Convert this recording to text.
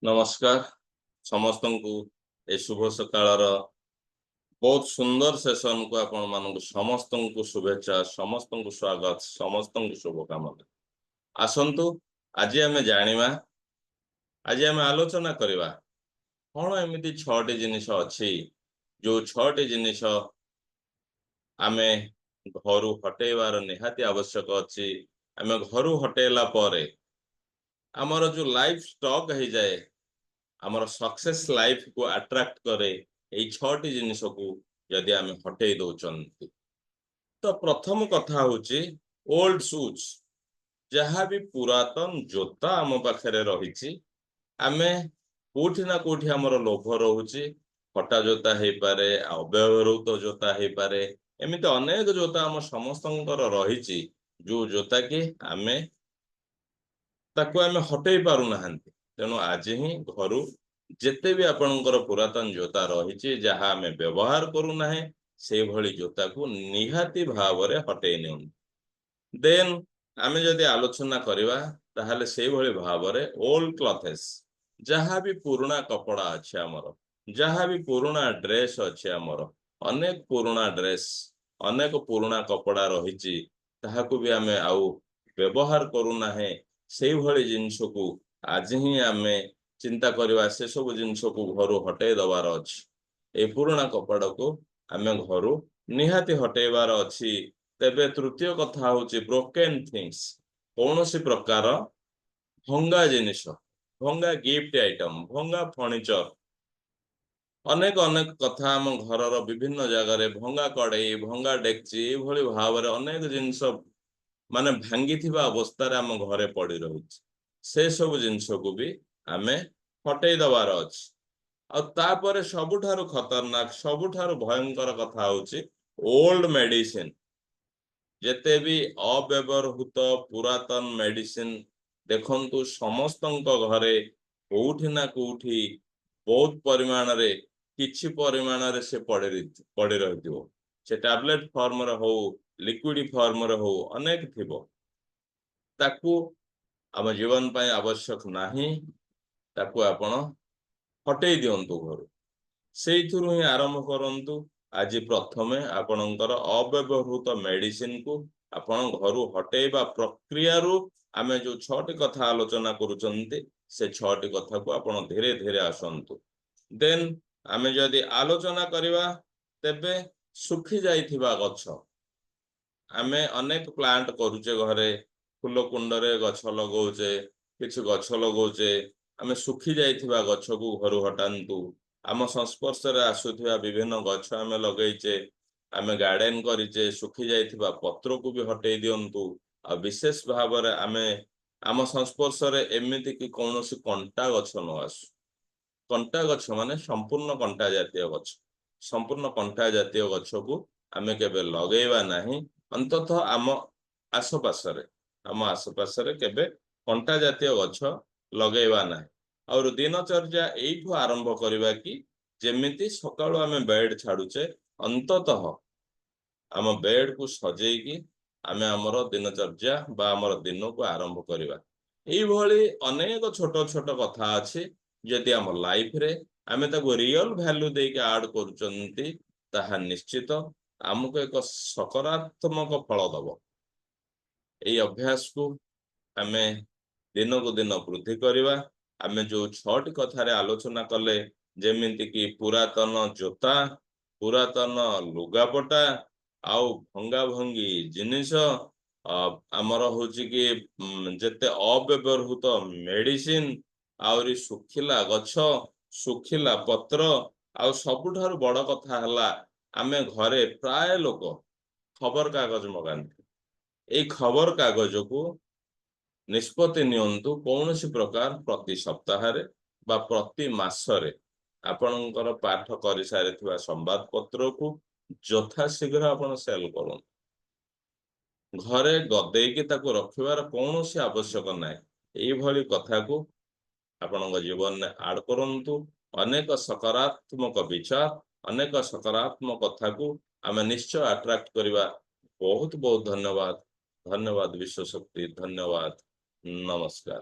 नमस्कार समस्त को ए शुभ सकाळ बहुत सुंदर सेशन को आपण मानक समस्त को शुभेच्छा समस्त को स्वागत समस्त को शुभकामना आसंतु आज आम जानिबा आज आम आलोचना करवा कौन एमती 6टी जिनिस अच्छी जो 6टी जिनिस आम घर हटेबार निहाती आवश्यक अच्छी आम घर हटेला परे आमर जो लाइफ स्टॉक हो जाए आमर सक्सेस लाइफ को अट्रैक्ट करे यही 6टी जिनिस को यदि आम हटई दौरान तो प्रथम कथा हूँ ओल्ड शूज जहाँ भी पुरातन जोता आम पाखे रही आम कोठी ना कोठी आमर लोभ रोचे फटा जोता हो पारे अव्यवहृत जोता हो पारे एमती अनेक जोता आम समस्त रही जो जोता कि आम ताकू आम हटई पारु ना तेणु आज ही घर जिते भी आपणकर पुरातन जोता रही जहाँ आम व्यवहार करूना से भली जोता को निहाती भाव में हटई नि देन आम जदि आलोचना करवा ताहले से भली भाव में ओल्ड क्लथेस जहाँ भी पुराना कपड़ा अच्छे आमर जहाँ भी पुराना ड्रेस अच्छे आमर अनेक पुराना ड्रेस अनेक पुराना कपड़ा रही ताहाकू भी आम आउ व्यवहार करूना से भली जिनस को आज ही आम चिंता करवा से सब जिनस को घर हटई दबार अच्छी ए पुराना कपड़ा को आम घर निहाती हटेबार अच्छी तेबे तृतीय कथा हूँ ब्रोकेन थिंग्स कौन सी प्रकार भंगा जिनिस भंगा गिफ्ट आइटम भंगा फर्निचर अनेक अनेक कथा आम घर विभिन्न जगार भंगा कड़े भंगा डेक्ची भली भाव में अनेक जिनस माने भांगी थिबा अवस्था आम घरे पड़ी रही से सब जिनस को भी आम हटई दबार अच्छी आपर सबुठारु खतरनाक सबुठारु भयंकर कथा हूँ ओल्ड मेडिसिन जेते भी अव्यवहृत पुरातन मेडिसिन देखंतु समस्त घरे कोठी ना कोठी बहुत परिमाण रे किछि परिमाण रे से पड़ी रही से टैबलेट फॉर्म रे हो लिक्विड फॉर्म रे हो अनेक थिबो ताकू आम जीवन पाई आवश्यक नाही ताकू आपण हटई दियंतु घर से ही आरंभ करंतु आज प्रथमे आपणकर अव्यवहृत मेडिसिन को आपण घर हटेबा प्रक्रिया रु आमे जो 6टी कथा आलोचना करूचंती से 6टी कथा को आपण धीरे धीरे आसंतु देन आमे जदि आलोचना करवा तेबे सुखी जाइथिबा गछ आमे अनेक प्लांट करूचे घरे फूल कुंड रे गछ लगौचे किछ गछ लगौचे आमे सुखी जाइथिबा गछ को घर हटांतु आम संस्पर्श आसुथिबा विभिन्न गछ आमे लगैचे आमे गार्डन करिचे सुखी जाइथिबा पत्र को भी हटई दियंतु आ विशेष भाव में आमे आम संस्पर्श एमिति कि कौनसी कंटा गछ न आसु कंटा गछ माने संपूर्ण कंटा जातीय गछ संपूर्ण कंटा जातीय गछ को आमे केबे लगेबा नाही अंततः आम आसपास केबे कंटा जातीय गछ लगेबा नाही और दिनचर्या यू आरंभ करवा कि जेमिति सकाळु आमे बेड छाड़ुचे अंततः आम बेड को सजेकी आमे आमर दिनचर्या बा आमर दिन को आरंभ करवा यही अनेक छोट छोट कथा अच्छी जदि आम लाइफ रे आमे ताको रियल वैल्यू देके ऐड करूचंती ताहा निश्चित आमको एक सकारात्मक फल दब यही अभ्यास को आमे दिन को दिन वृद्धि करवा आमे जो 6टी कथारे आलोचना कले जेमिति कि पुरातन जोता पुरातन लुगापटा आउ भंगा भंगी जिनिस आमर हूँ कि जेते अव्यवहृत मेडिसिन आउरी सुखिला गछ सुखिला पत्र आउ सबुठारु बड़ कथा हला आमे घरे प्राय लोक खबर कागज मगांती ए खबर कागज को निष्पत्ति नियंतु कौन सी प्रकार प्रति सप्ताह बा प्रति मासरे आपणकर पाठ कर सारी संवाद पत्र को यथाशीघ्र आपण सेल करूँ घरे गदेकी ताको रखिबार कौन सी आवश्यक नाय यही कथा को आपण जीवन में आड करंतु अनेक सकारात्मक विचार अनेक सकारात्मक कथा को आम निश्चय अट्रैक्ट करवा बहुत बहुत धन्यवाद धन्यवाद विश्व शक्ति धन्यवाद नमस्कार।